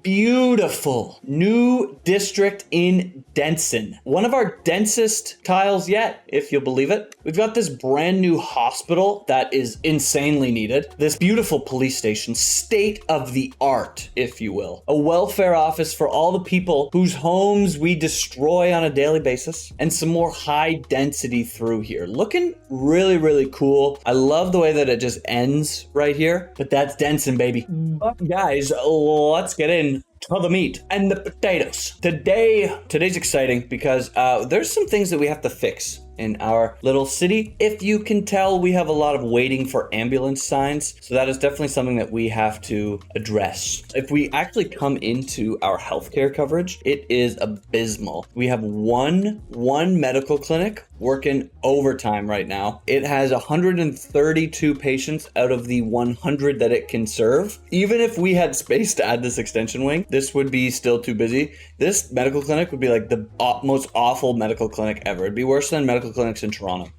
beautiful new district in Denson. One of our densest tiles yet, if you'll believe it. We've got this brand new hospital that is insanely needed. This beautiful police station, state of the art, if you will. A welfare office for all the people whose homes we destroy on a daily basis. And some more high density through here. Looking really, really cool. I love the way that it just ends right here. But that's Denson, baby. But guys, let's get in to the meat and the potatoes. Today's exciting because there's some things that we have to fix in our little city. If you can tell, we have a lot of waiting for ambulance signs. So that is definitely something that we have to address. If we actually come into our healthcare coverage, it is abysmal. We have one medical clinic working overtime right now. It has 132 patients out of the 100 that it can serve. Even if we had space to add this extension wing, this would be still too busy. This medical clinic would be like the most awful medical clinic ever. It'd be worse than medical clinics in Toronto.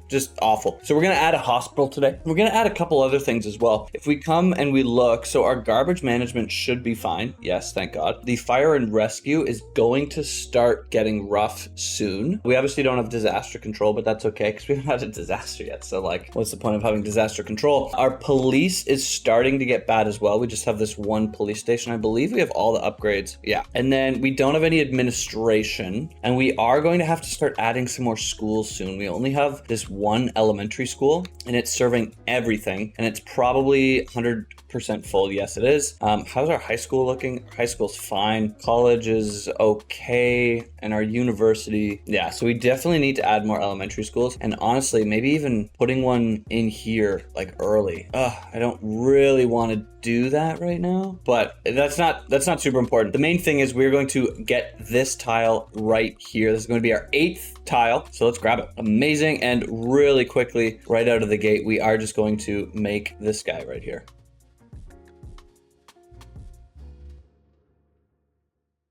Just awful. So we're gonna add a hospital today. We're gonna add a couple other things as well. If we come and we look, so our garbage management should be fine. Yes, thank God. The fire and rescue is going to start getting rough soon. We obviously don't have disaster control, but that's okay because we haven't had a disaster yet. So what's the point of having disaster control? Our police is starting to get bad as well. We just have this one police station. I believe we have all the upgrades. Yeah. And then we don't have any administration, and we are going to have to start adding some more schools soon. We only have this one elementary school and it's serving everything, and it's probably 100% full. Yes, it is. How's our high school looking? Our high school's fine. College is okay. And our university, yeah. So we definitely need to add more elementary schools, and honestly, maybe even putting one in here early. I don't really want to do that right now, but that's not super important. The main thing is we're going to get this tile right here. This is going to be our 8th tile, so let's grab it. Amazing. And really quickly, right out of the gate, we are just going to make this guy right here.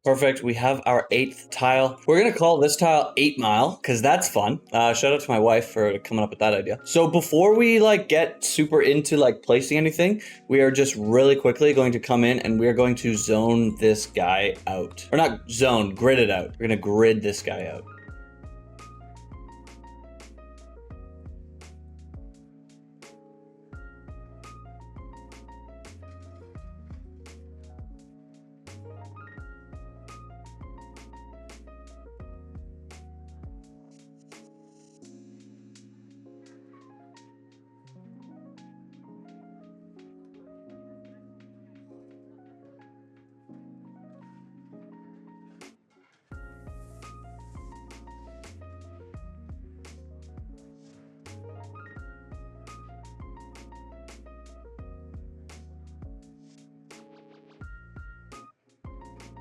Perfect. We have our 8th tile. We're going to call this tile 8 Mile because that's fun. Shout out to my wife for coming up with that idea. So before we get super into placing anything, we are just really quickly going to come in and we're going to zone this guy out. Or not zone, grid it out. We're going to grid this guy out.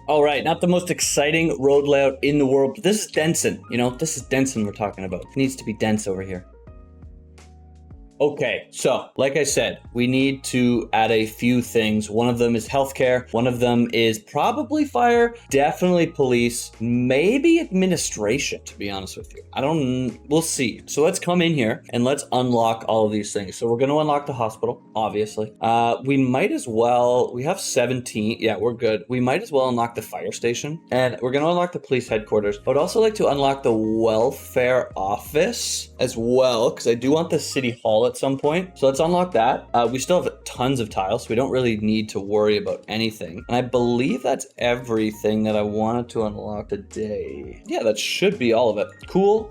All right, not the most exciting road layout in the world, but this is Denson. This is Denson we're talking about. It needs to be dense over here. Okay, so like I said, we need to add a few things. One of them is healthcare. One of them is probably fire, definitely police, maybe administration, to be honest with you. We'll see. So let's come in here and let's unlock all of these things. So we're going to unlock the hospital, obviously. We might as well, we have 17. Yeah, we're good. We might as well unlock the fire station, and we're going to unlock the police headquarters. I would also like to unlock the welfare office as well, because I do want the city hall at some point. So let's unlock that. We still have tons of tiles, so we don't really need to worry about anything. And I believe that's everything that I wanted to unlock today. Yeah, that should be all of it. Cool.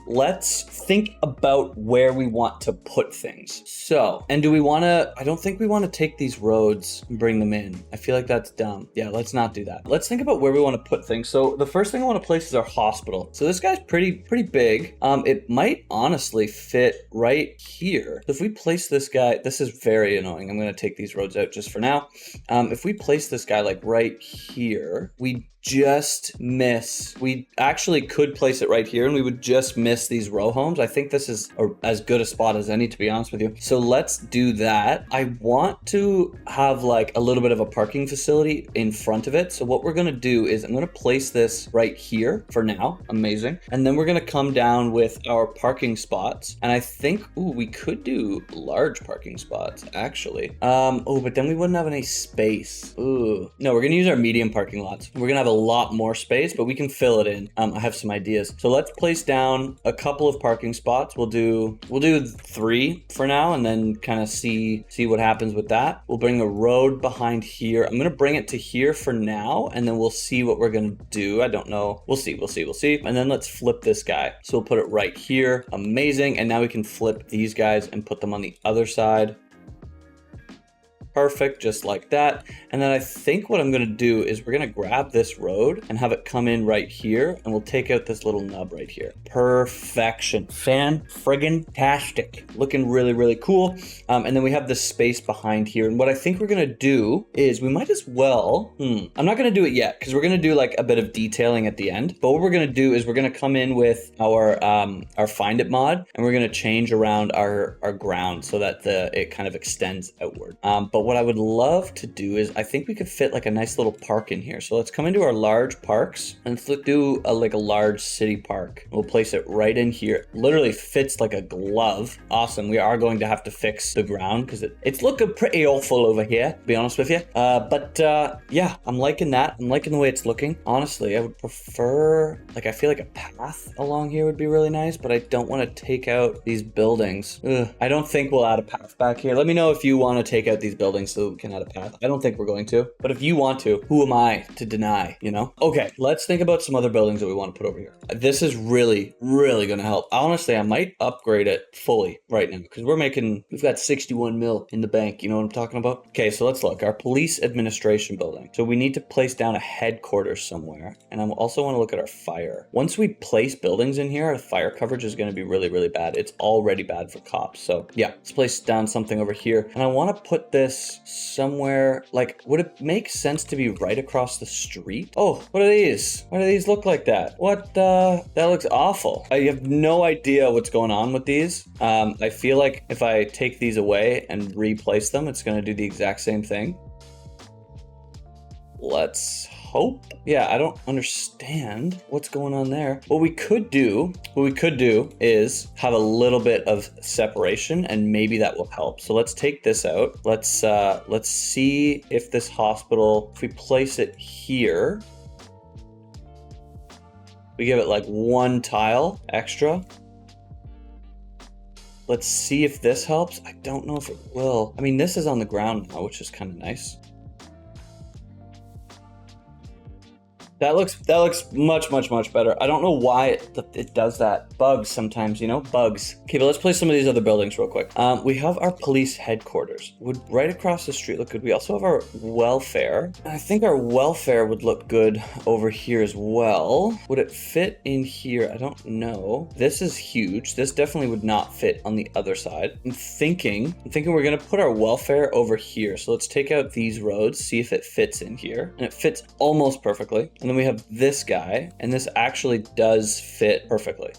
Let's think about where we want to put things. So, and do we want to, I don't think we want to take these roads and bring them in. I feel like that's dumb. Yeah, let's not do that. Let's think about where we want to put things. So the first thing I want to place is our hospital. So this guy's pretty big. It might honestly fit right here. If we place this guy, this is very annoying. I'm going to take these roads out just for now. If we place this guy right here, we actually could place it right here and we would just miss these row homes. I think this is as good a spot as any, to be honest with you. So let's do that. I want to have a little bit of a parking facility in front of it. So what we're going to do is I'm going to place this right here for now. Amazing. And then we're going to come down with our parking spots. And I think Ooh, we could do large parking spots, actually. Oh, but then we wouldn't have any space. Ooh. No, we're gonna use our medium parking lots. We're gonna have a lot more space, but we can fill it in. I have some ideas. So let's place down a couple of parking spots. We'll do 3 for now, and then kind of see what happens with that. We'll bring a road behind here. I'm gonna bring it to here for now, and then we'll see what we're gonna do. I don't know. We'll see. And then let's flip this guy. So we'll put it right here. Amazing. And now we can flip these guys and put them on the other side. Perfect, just like that. And then I think what I'm gonna do is we're gonna grab this road and have it come in right here, and we'll take out this little nub right here. Perfection. Fan-friggin-tastic. Looking really, really cool. And then we have this space behind here. And what I think we're gonna do is we might as well, I'm not gonna do it yet because we're gonna do like a bit of detailing at the end. But what we're gonna do is we're gonna come in with our Find It mod, and we're gonna change around our ground so that it kind of extends outward. But what I would love to do is I think we could fit like a nice little park in here. So let's come into our large parks and let's do a large city park. We'll place it right in here. Literally fits like a glove. Awesome. We are going to have to fix the ground because it's looking pretty awful over here, to be honest with you. Yeah, I'm liking that. I'm liking the way it's looking. Honestly, I would prefer, I feel like a path along here would be really nice, but I don't want to take out these buildings. I don't think we'll add a path back here. Let me know if you want to take out these buildings so we can add a path. I don't think we're going to, but if you want to, who am I to deny, you know? Okay, let's think about some other buildings that we want to put over here. This is really, really going to help. Honestly, I might upgrade it fully right now because we've got 61 mil in the bank. You know what I'm talking about? Okay, so let's look. Our police administration building. So we need to place down a headquarters somewhere. And I also want to look at our fire. Once we place buildings in here, our fire coverage is going to be really, really bad. It's already bad for cops. So yeah, let's place down something over here. And I want to put this somewhere, would it make sense to be right across the street? Oh, what are these? Why do these look like that? What, that looks awful. I have no idea what's going on with these. I feel like if I take these away and replace them, it's going to do the exact same thing. Let's hope. Yeah, I don't understand what's going on there. What we could do is have a little bit of separation, and maybe that will help. So let's take this out. Let's see if this hospital, if we place it here, we give it like 1 tile extra. Let's see if this helps. I don't know if it will. I mean, this is on the ground now, which is kind of nice. That looks much better. I don't know why it does that. Bugs sometimes, you know, bugs. Okay, but let's place some of these other buildings real quick. We have our police headquarters. Would right across the street look good. We also have our welfare. I think our welfare would look good over here as well. Would it fit in here? I don't know. This is huge. This definitely would not fit on the other side. I'm thinking we're gonna put our welfare over here. So let's take out these roads, see if it fits in here. And it fits almost perfectly. And then we have this guy, and this actually does fit perfectly.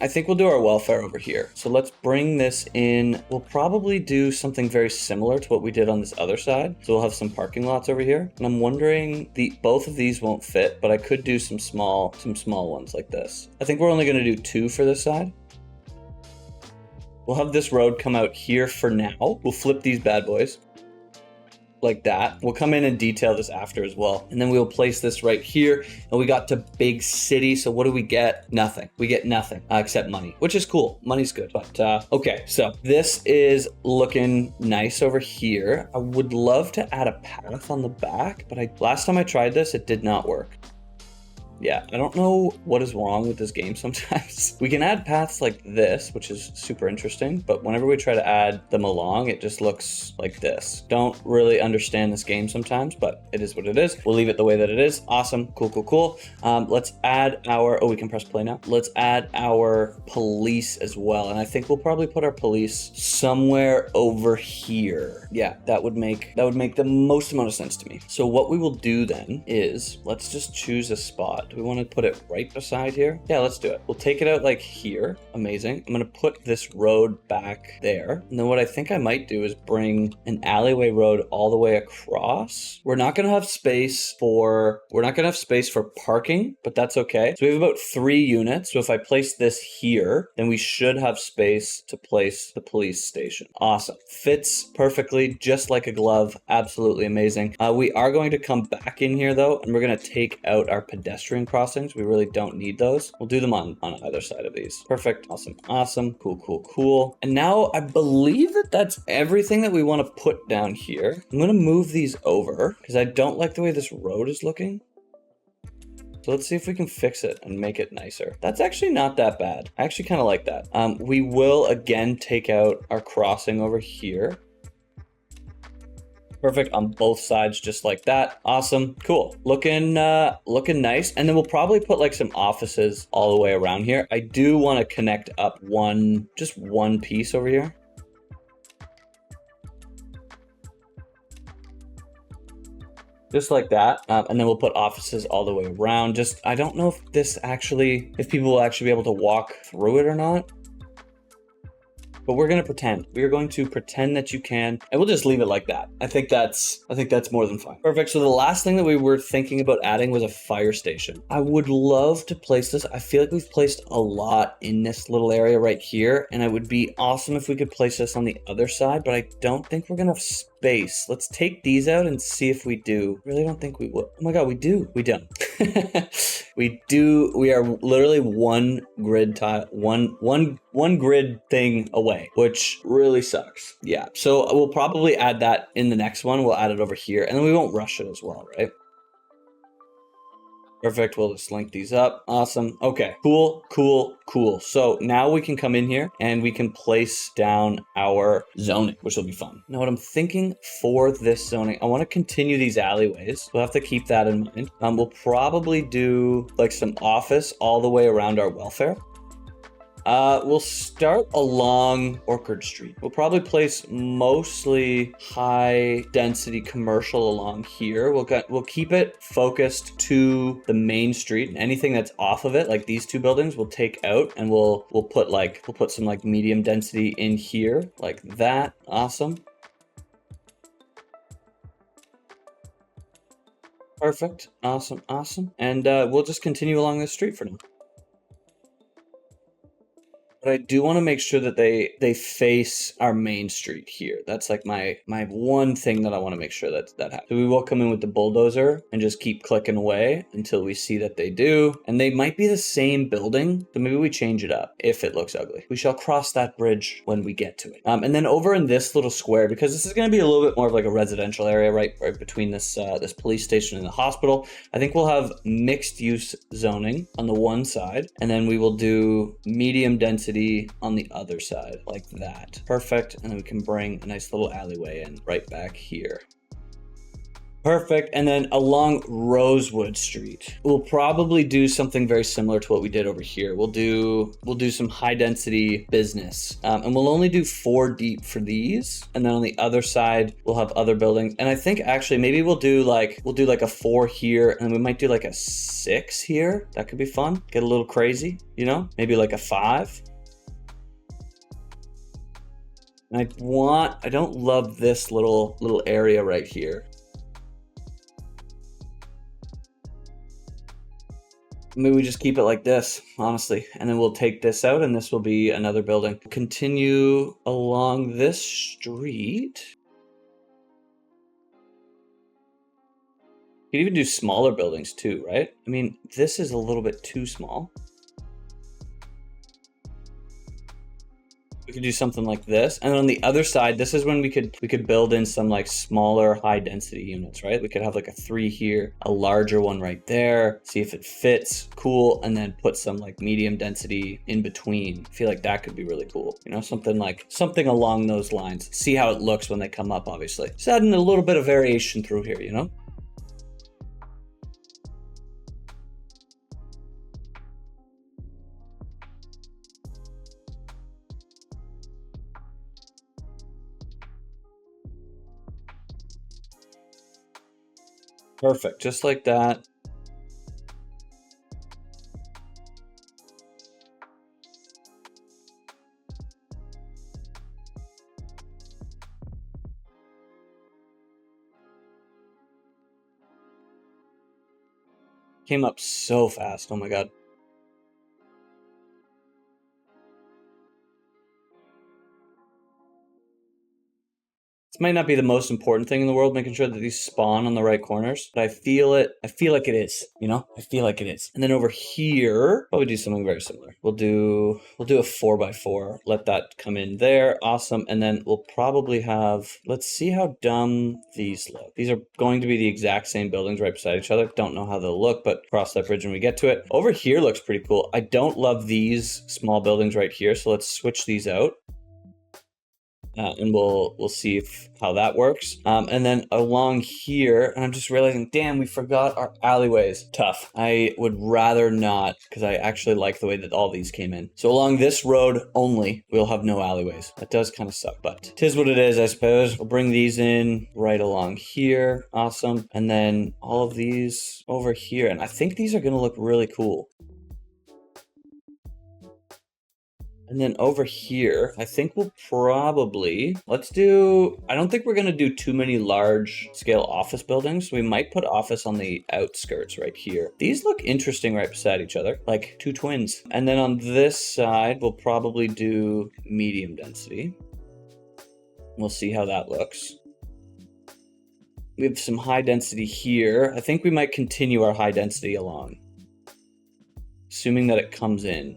I think we'll do our welfare over here. So let's bring this in. We'll probably do something very similar to what we did on this other side. So we'll have some parking lots over here. And I'm wondering, both of these won't fit, but I could do some small ones like this. I think we're only gonna do 2 for this side. We'll have this road come out here for now. We'll flip these bad boys like that. We'll come in and detail this after as well. And then we'll place this right here. And we got to big city. So what do we get? Nothing. We get nothing except money, which is cool. Money's good. But okay, so this is looking nice over here. I would love to add a path on the back, but last time I tried this, it did not work. Yeah, I don't know what is wrong with this game sometimes. We can add paths like this, which is super interesting, but whenever we try to add them along, it just looks like this. Don't really understand this game sometimes, but it is what it is. We'll leave it the way that it is. Awesome, cool. Let's add we can press play now. Let's add our police as well. And I think we'll probably put our police somewhere over here. Yeah, that would make the most amount of sense to me. So what we will do then is, let's just choose a spot. Do we want to put it right beside here? Yeah, let's do it. We'll take it out like here. Amazing. I'm going to put this road back there. And then what I think I might do is bring an alleyway road all the way across. We're not going to have space for parking, but that's okay. So we have about 3 units. So if I place this here, then we should have space to place the police station. Awesome. Fits perfectly, just like a glove. Absolutely amazing. We are going to come back in here though, and we're going to take out our pedestrian crossings. We really don't need those. We'll do them on either side of these. Perfect. Awesome. Awesome. Cool, cool, cool. And now I believe that that's everything that we want to put down here. I'm going to move these over because I don't like the way this road is looking. So let's see if we can fix it and make it nicer. That's actually not that bad. I actually kind of like that. We will again take out our crossing over here. Perfect on both sides, just like that. Awesome. Cool. Looking nice. And then we'll probably put like some offices all the way around here. I do want to connect up just one piece over here. Just like that. And then we'll put offices all the way around. I don't know if people will actually be able to walk through it or not. But we're going to pretend. We are going to pretend that you can, and we'll just leave it like that. I think that's more than fine. Perfect. So the last thing that we were thinking about adding was a fire station. I would love to place this. I feel like we've placed a lot in this little area right here, and it would be awesome if we could place this on the other side, but I don't think we're going to have space. Let's take these out and see if we do. Really don't think we would. Oh my God, we do. We don't. We do. We are literally one grid tile, one grid thing away, which really sucks. Yeah. So we'll probably add that in the next one. We'll add it over here, and then we won't rush it as well, right? Perfect. We'll just link these up. Awesome. Okay. Cool, cool, cool. So now we can come in here and we can place down our zoning, which will be fun. Now what I'm thinking for this zoning, I want to continue these alleyways. We'll have to keep that in mind. We'll probably do like some office all the way around our welfare. We'll start along Orchard Street. We'll probably place mostly high density commercial along here. We'll keep it focused to the main street, and anything that's off of it, like these 2 buildings, we'll take out, and we'll put some like medium density in here like that. Awesome. Perfect. Awesome. Awesome. And we'll just continue along this street for now. But I do want to make sure that they face our main street here. That's like my one thing that I want to make sure that happens. So we will come in with the bulldozer and just keep clicking away until we see that they do. And they might be the same building, so maybe we change it up if it looks ugly. We shall cross that bridge when we get to it. And then over in this little square, because this is going to be a little bit more of like a residential area, right between this this police station and the hospital, I think we'll have mixed use zoning on the one side, and then we will do medium density on the other side like that. Perfect. And then we can bring a nice little alleyway in right back here. Perfect. And then along Rosewood Street, we'll probably do something very similar to what we did over here. We'll do some high density business, and we'll only do 4 deep for these. And then on the other side, we'll have other buildings. And I think actually maybe we'll do like a 4 here, and we might do like a 6 here. That could be fun. Get a little crazy, you know, maybe like a 5. And I don't love this little area right here. Maybe we just keep it like this, honestly. And then we'll take this out and this will be another building. Continue along this street. You could even do smaller buildings too, right? I mean, this is a little bit too small. We could do something like this. And then on the other side, this is when we could build in some like smaller high density units, right? We could have like a 3 here, a larger one right there, see if it fits, cool, and then put some like medium density in between. I feel like that could be really cool. You know, something along those lines. See how it looks when they come up, obviously. Just adding a little bit of variation through here, you know? Perfect, just like that. Came up so fast. Oh my God. This might not be the most important thing in the world, making sure that these spawn on the right corners, but I feel like it is, you know? I feel like it is. And then over here, probably do something very similar. We'll do a 4x4, let that come in there. Awesome. And then we'll probably have, let's see how dumb these look. These are going to be the exact same buildings right beside each other. Don't know how they'll look, but cross that bridge when we get to it. Over here looks pretty cool. I don't love these small buildings right here, so let's switch these out. And we'll see how that works. And then along here, and I'm just realizing, damn, we forgot our alleyways. Tough. I would rather not, because I actually like the way that all these came in. So along this road only, we'll have no alleyways. That does kind of suck, but 'tis what it is, I suppose. We'll bring these in right along here. Awesome. And then all of these over here. And I think these are going to look really cool. And then over here, I think we'll probably, I don't think we're going to do too many large scale office buildings. We might put office on the outskirts right here. These look interesting right beside each other, like two twins. And then on this side, we'll probably do medium density. We'll see how that looks. We have some high density here. I think we might continue our high density along, assuming that it comes in.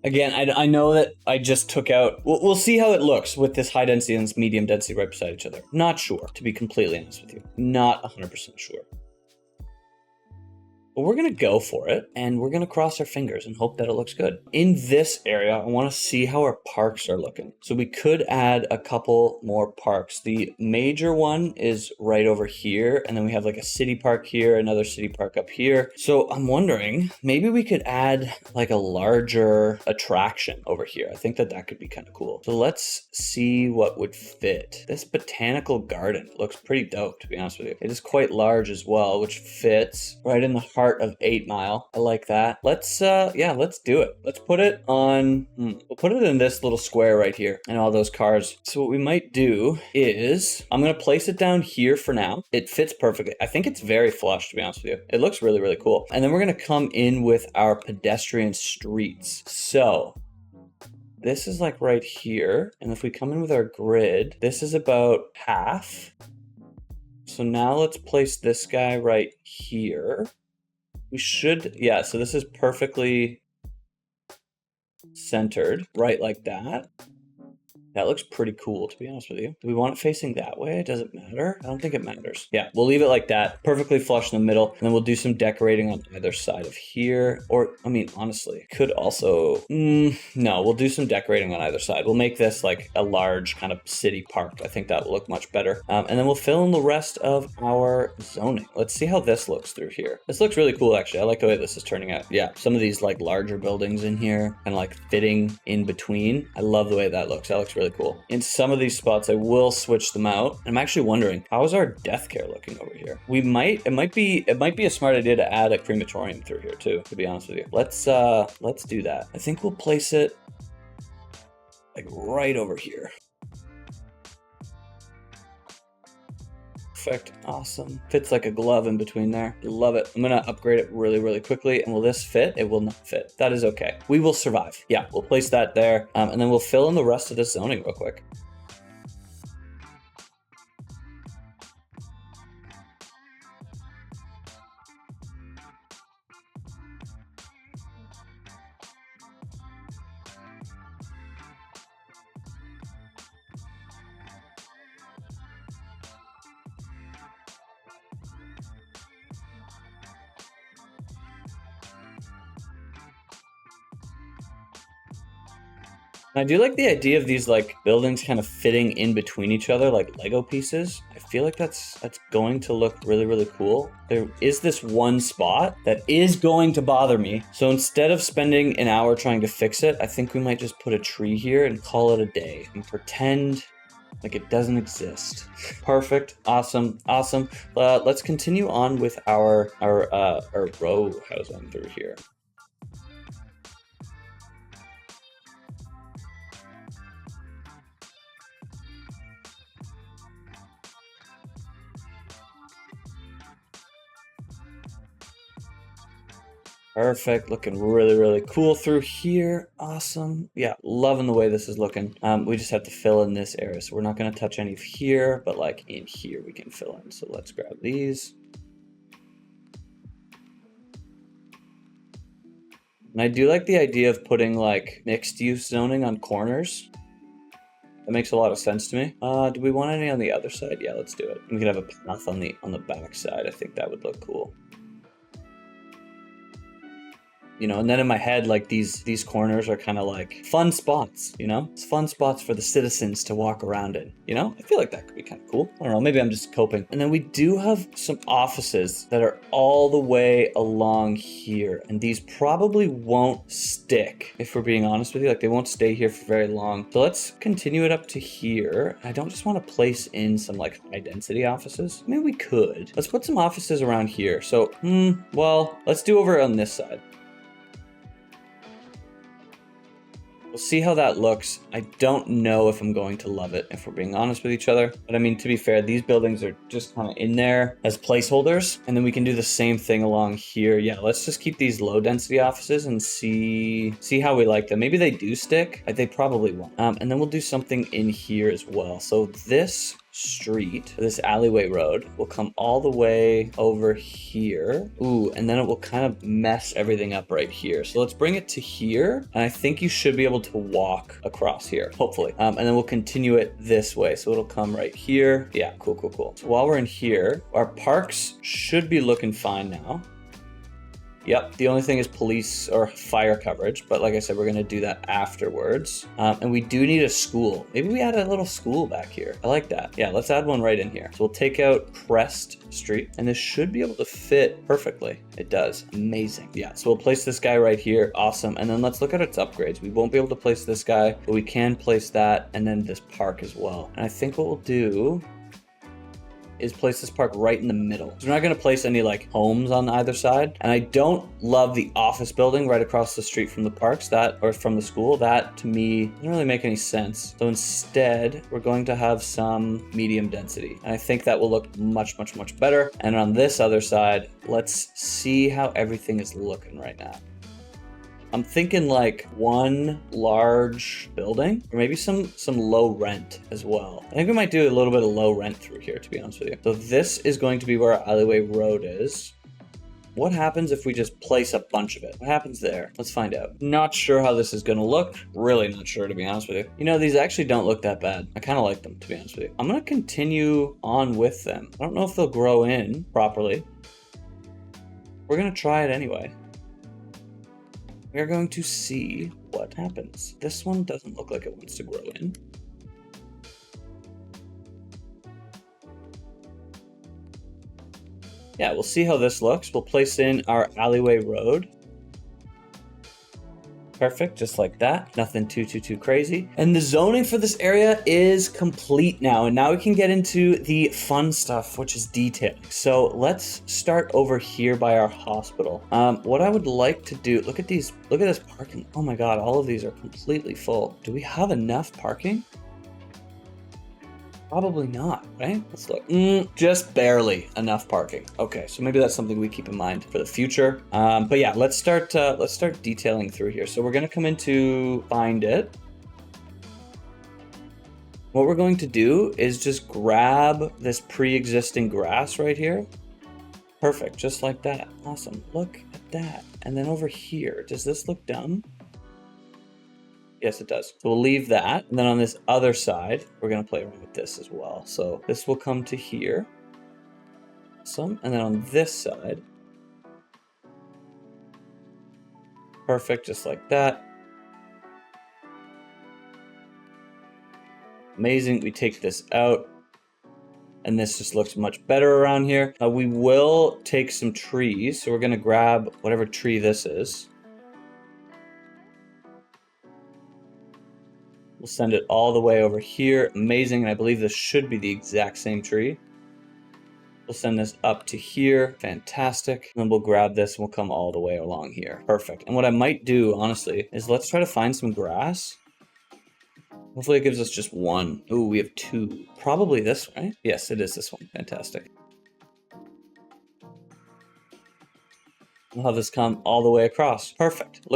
Again, I know that I just took out... We'll see how it looks with this high density and this medium density right beside each other. Not sure, to be completely honest with you. Not 100% sure. But we're going to go for it, and we're going to cross our fingers and hope that it looks good. In this area, I want to see how our parks are looking. So we could add a couple more parks. The major one is right over here, and then we have like a city park here, another city park up here. So I'm wondering, maybe we could add like a larger attraction over here. I think that that could be kind of cool. So let's see what would fit. This botanical garden looks pretty dope, to be honest with you. It is quite large as well, which fits right in the heart of 8 Mile. I like that. Let's do it. Let's put it on, we'll put it in this little square right here and all those cars. So what we might do is, I'm going to place it down here for now. It fits perfectly. I think it's very flush, to be honest with you. It looks really, really cool. And then we're going to come in with our pedestrian streets. So this is like right here. And if we come in with our grid, this is about half. So now let's place this guy right here. We should, yeah, so this is perfectly centered, right like that. That looks pretty cool, to be honest with you. Do we want it facing that way? Does it matter? I don't think it matters. Yeah, we'll leave it like that, perfectly flush in the middle, and then we'll do some decorating on either side of here. Or, I mean, honestly, could also, no, we'll do some decorating on either side. We'll make this like a large kind of city park. I think that will look much better. And then we'll fill in the rest of our zoning. Let's see how this looks through here. This looks really cool, actually. I like the way this is turning out. Yeah, some of these like larger buildings in here and like fitting in between. I love the way that looks. That looks really cool. In some of these spots, I will switch them out. I'm actually wondering, how is our death care looking over here? It might be a smart idea to add a crematorium through here too, to be honest with you. Let's do that. I think we'll place it like right over here. Perfect. Awesome. Fits like a glove in between there. Love it. I'm going to upgrade it really, really quickly. And will this fit? It will not fit. That is okay. We will survive. Yeah, we'll place that there. And then we'll fill in the rest of this zoning real quick. I do like the idea of these like buildings kind of fitting in between each other like Lego pieces. I feel like that's going to look really, really cool. There is this one spot that is going to bother me. So instead of spending an hour trying to fix it, I think we might just put a tree here and call it a day and pretend like it doesn't exist. Perfect. Awesome. Awesome. Let's continue on with our row housing through here. Perfect, looking really, really cool through here. Awesome. Yeah, loving the way this is looking. We just have to fill in this area. So we're not gonna touch any of here, but like in here we can fill in. So let's grab these. And I do like the idea of putting like mixed use zoning on corners. That makes a lot of sense to me. Do we want any on the other side? Yeah, let's do it. We can have a path on the back side. I think that would look cool. You know, and then in my head, like these corners are kind of like fun spots, you know? It's fun spots for the citizens to walk around in, you know? I feel like that could be kind of cool. I don't know, maybe I'm just coping. And then we do have some offices that are all the way along here. And these probably won't stick, if we're being honest with you. Like they won't stay here for very long. So let's continue it up to here. I don't just want to place in some like high density offices. I mean, we could. Let's put some offices around here. So, well, let's do over on this side. We'll see how that looks. I don't know if I'm going to love it, if we're being honest with each other. But I mean, to be fair, these buildings are just kind of in there as placeholders. And then we can do the same thing along here. Yeah, let's just keep these low density offices and see how we like them. Maybe they do stick. They probably won't. And then we'll do something in here as well. So this street, this alleyway road, will come all the way over here. Ooh, and then it will kind of mess everything up right here. So let's bring it to here. And I think you should be able to walk across here, hopefully. And then we'll continue it this way. So it'll come right here. Yeah, cool, cool, cool. So while we're in here, our parks should be looking fine now. Yep, the only thing is police or fire coverage, but like I said, we're gonna do that afterwards. And we do need a school. Maybe we add a little school back here. I like that. Yeah, let's add one right in here. So we'll take out Crest Street, and this should be able to fit perfectly. It does, amazing. Yeah, so we'll place this guy right here, awesome. And then let's look at its upgrades. We won't be able to place this guy, but we can place that, and then this park as well. And I think what we'll do is place this park right in the middle. So we're not gonna place any like homes on either side. And I don't love the office building right across the street from the parks, or from the school. That to me doesn't really make any sense. So instead, we're going to have some medium density. And I think that will look much, much, much better. And on this other side, let's see how everything is looking right now. I'm thinking like one large building, or maybe some low rent as well. I think we might do a little bit of low rent through here, to be honest with you. So this is going to be where our alleyway road is. What happens if we just place a bunch of it? What happens there? Let's find out. Not sure how this is gonna look. Really not sure, to be honest with you. You know, these actually don't look that bad. I kind of like them, to be honest with you. I'm gonna continue on with them. I don't know if they'll grow in properly. We're gonna try it anyway. We're going to see what happens. This one doesn't look like it wants to grow in. Yeah, we'll see how this looks. We'll place in our alleyway road. Perfect, just like that. Nothing too crazy. And the zoning for this area is complete now. And now we can get into the fun stuff, which is detailing. So let's start over here by our hospital. What I would like to do, look at this parking. Oh my God, all of these are completely full. Do we have enough parking? Probably not, right? Let's look. Just barely enough parking. Okay, so maybe that's something we keep in mind for the future. But yeah, let's start detailing through here. So we're gonna come into find it. What we're going to do is just grab this pre-existing grass right here. Perfect, just like that. Awesome, look at that. And then over here, does this look dumb? Yes, it does. So we'll leave that. And then on this other side, we're going to play around with this as well. So this will come to here. Awesome. And then on this side. Perfect, just like that. Amazing. We take this out. And this just looks much better around here. We will take some trees. So we're going to grab whatever tree this is. We'll send it all the way over here. Amazing. And I believe this should be the exact same tree. We'll send this up to here. Fantastic. And then we'll grab this and we'll come all the way along here. Perfect. And what I might do, honestly, is let's try to find some grass. Hopefully it gives us just one. Ooh, we have two. Probably this one, right? Yes, it is this one. Fantastic. We'll have this come all the way across. Perfect.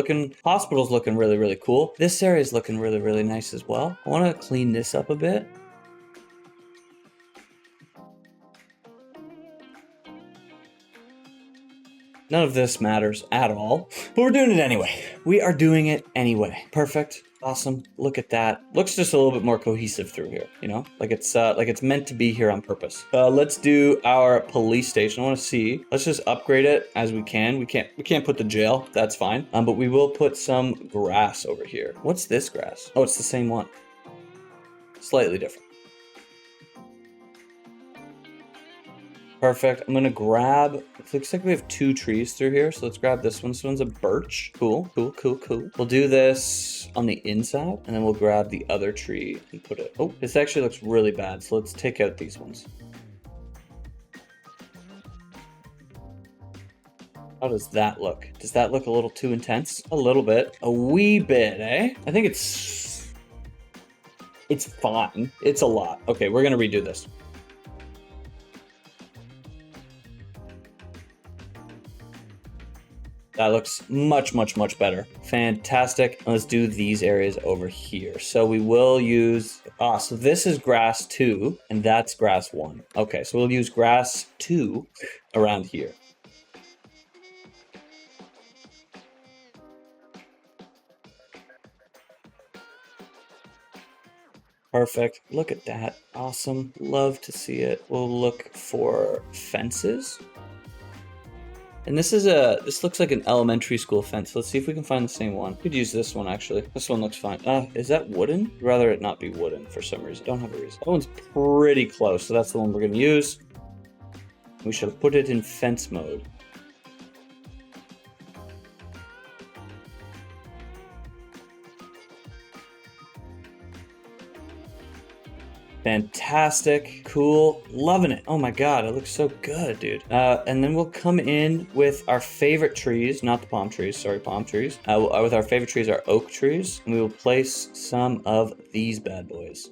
Hospital's looking really, really cool. This area is looking really, really nice as well. I want to clean this up a bit. None of this matters at all, but we're doing it anyway. We are doing it anyway. Perfect. Awesome. Look at that. Looks just a little bit more cohesive through here, you know? Like it's meant to be here on purpose. Let's do our police station. I want to see. Let's just upgrade it as we can. We can't put the jail. That's fine. But we will put some grass over here. What's this grass? Oh, it's the same one. Slightly different. Perfect. I'm gonna grab, it looks like we have 2 trees through here, so let's grab this one. This one's a birch. Cool, cool, cool, cool. We'll do this on the inside, and then we'll grab the other tree and put it, oh, this actually looks really bad, so let's take out these ones. How does that look? Does that look a little too intense? A little bit. A wee bit, eh? I think it's fine. It's a lot. Okay, we're gonna redo this. That looks much, much, much better. Fantastic. Let's do these areas over here. So we will use, so this is grass 2 and that's grass 1. Okay, so we'll use grass 2 around here. Perfect. Look at that. Awesome. Love to see it. We'll look for fences. And this looks like an elementary school fence. Let's see if we can find the same one. Could use this one actually. This one looks fine. Is that wooden? I'd rather it not be wooden for some reason. Don't have a reason. That one's pretty close, so that's the one we're gonna use. We should put it in fence mode. Fantastic, cool, loving it. Oh my god, it looks so good, dude. And then we'll come in with our favorite trees, not the palm trees, sorry, palm trees. With our favorite trees, our oak trees, and we will place some of these bad boys.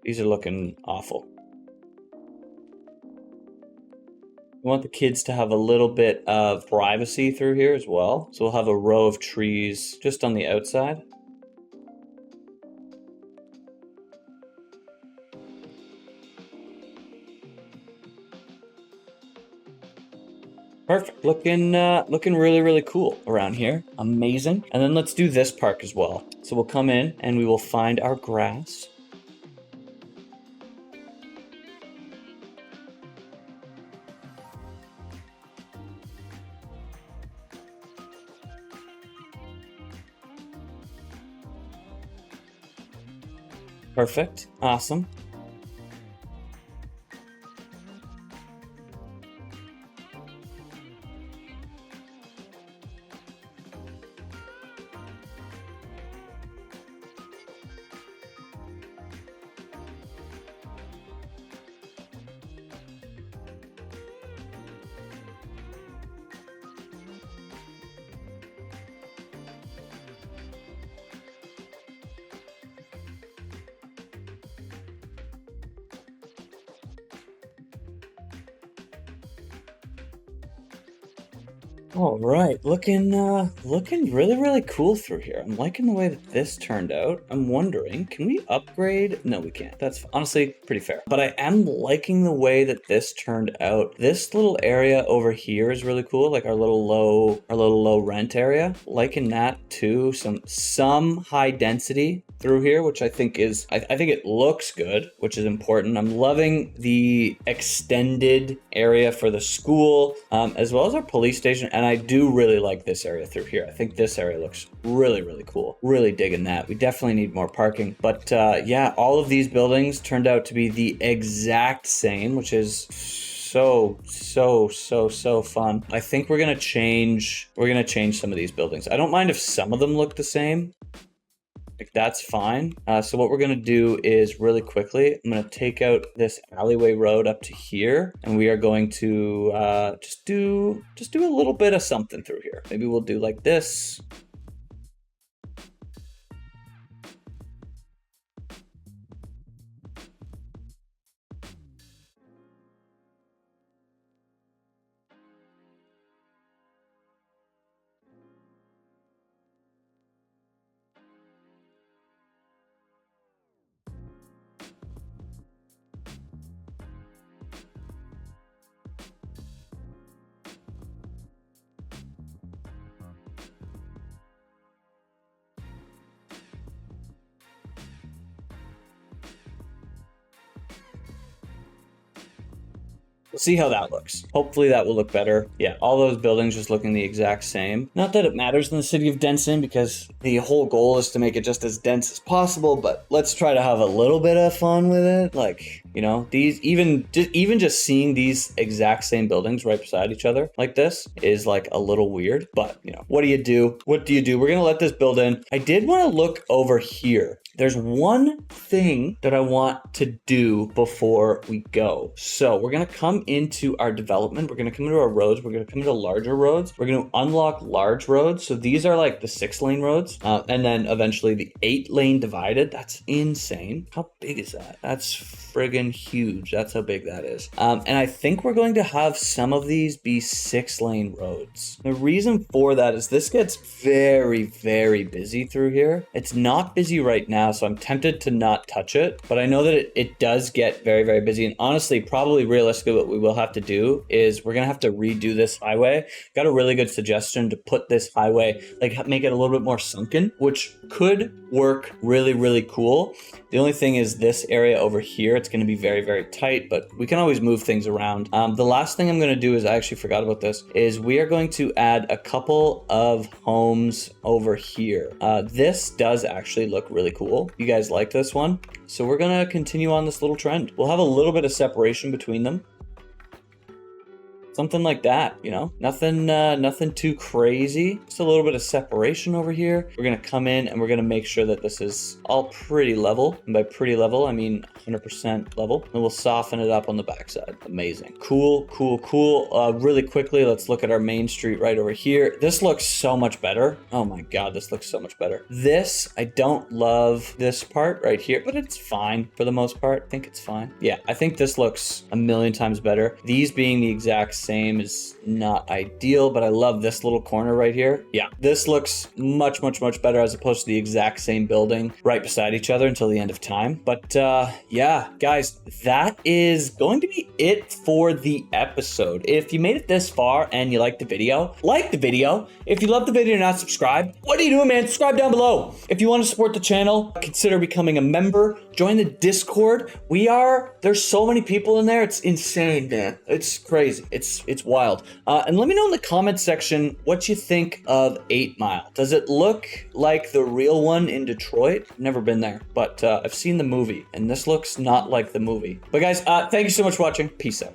These are looking awful. We want the kids to have a little bit of privacy through here as well. So we'll have a row of trees just on the outside. Perfect. Looking really, really cool around here. Amazing. And then let's do this park as well. So we'll come in and we will find our grass. Perfect. Awesome. All right, looking really, really cool through here. I'm liking the way that this turned out. I'm wondering, can we upgrade? No, we can't. That's honestly pretty fair. But I am liking the way that this turned out. This little area over here is really cool, like our little low rent area. Liking that too. Some high density through here, which I think is, I think it looks good, which is important. I'm loving the extended area for the school, as well as our police station. And I do really like this area through here. I think this area looks really, really cool. Really digging that. We definitely need more parking. But yeah, all of these buildings turned out to be the exact same, which is so fun. I think we're gonna change some of these buildings. I don't mind if some of them look the same. Like, that's fine. So what we're gonna do is really quickly, I'm gonna take out this alleyway road up to here, and we are going to just do a little bit of something through here. Maybe we'll do like this. We'll see how that looks. Hopefully that will look better. Yeah, all those buildings just looking the exact same. Not that it matters in the city of Denson because the whole goal is to make it just as dense as possible, but let's try to have a little bit of fun with it. Like, you know, these even just seeing these exact same buildings right beside each other like this is like a little weird, but you know, what do you do? What do you do? We're gonna let this build in. I did want to look over here. There's one thing that I want to do before we go. So we're going to come into our development. We're going to come into our roads. We're going to come into larger roads. We're going to unlock large roads. So these are like the 6-lane roads. And then eventually the 8-lane divided. That's insane. How big is that? That's friggin' huge. That's how big that is. And I think we're going to have some of these be 6-lane roads. The reason for that is this gets very, very busy through here. It's not busy right now, so I'm tempted to not touch it, but I know that it does get very, very busy. And honestly, probably realistically, what we will have to do is we're gonna have to redo this highway. Got a really good suggestion to put this highway, like make it a little bit more sunken, which could work really, really cool. The only thing is this area over here, it's gonna be very, very tight, but we can always move things around. The last thing I'm gonna do is, I actually forgot about this, is we are going to add a couple of homes over here. This does actually look really cool. You guys like this one? So we're gonna continue on this little trend. We'll have a little bit of separation between them. Something like that, you know, nothing too crazy. Just a little bit of separation over here. We're gonna come in and we're gonna make sure that this is all pretty level. And by pretty level, I mean 100% level. And we'll soften it up on the backside. Amazing. Cool, cool, cool. Really quickly, let's look at our main street right over here. This looks so much better. Oh my God, this looks so much better. This, I don't love this part right here, but it's fine for the most part. I think it's fine. Yeah, I think this looks a million times better. These being the exact same is not ideal, but I love this little corner right here. Yeah, this looks much, much, much better as opposed to the exact same building right beside each other until the end of time. But yeah, guys, that is going to be it for the episode. If you made it this far and you liked the video, like the video. If you love the video and not subscribed, what are you doing, man? Subscribe down below. If you want to support the channel, consider becoming a member. Join the Discord. There's so many people in there. It's insane, man. It's crazy. It's wild. And let me know in the comments section what you think of 8 Mile. Does it look like the real one in Detroit? I've never been there, but I've seen the movie, and this looks not like the movie. But guys, thank you so much for watching. Peace out.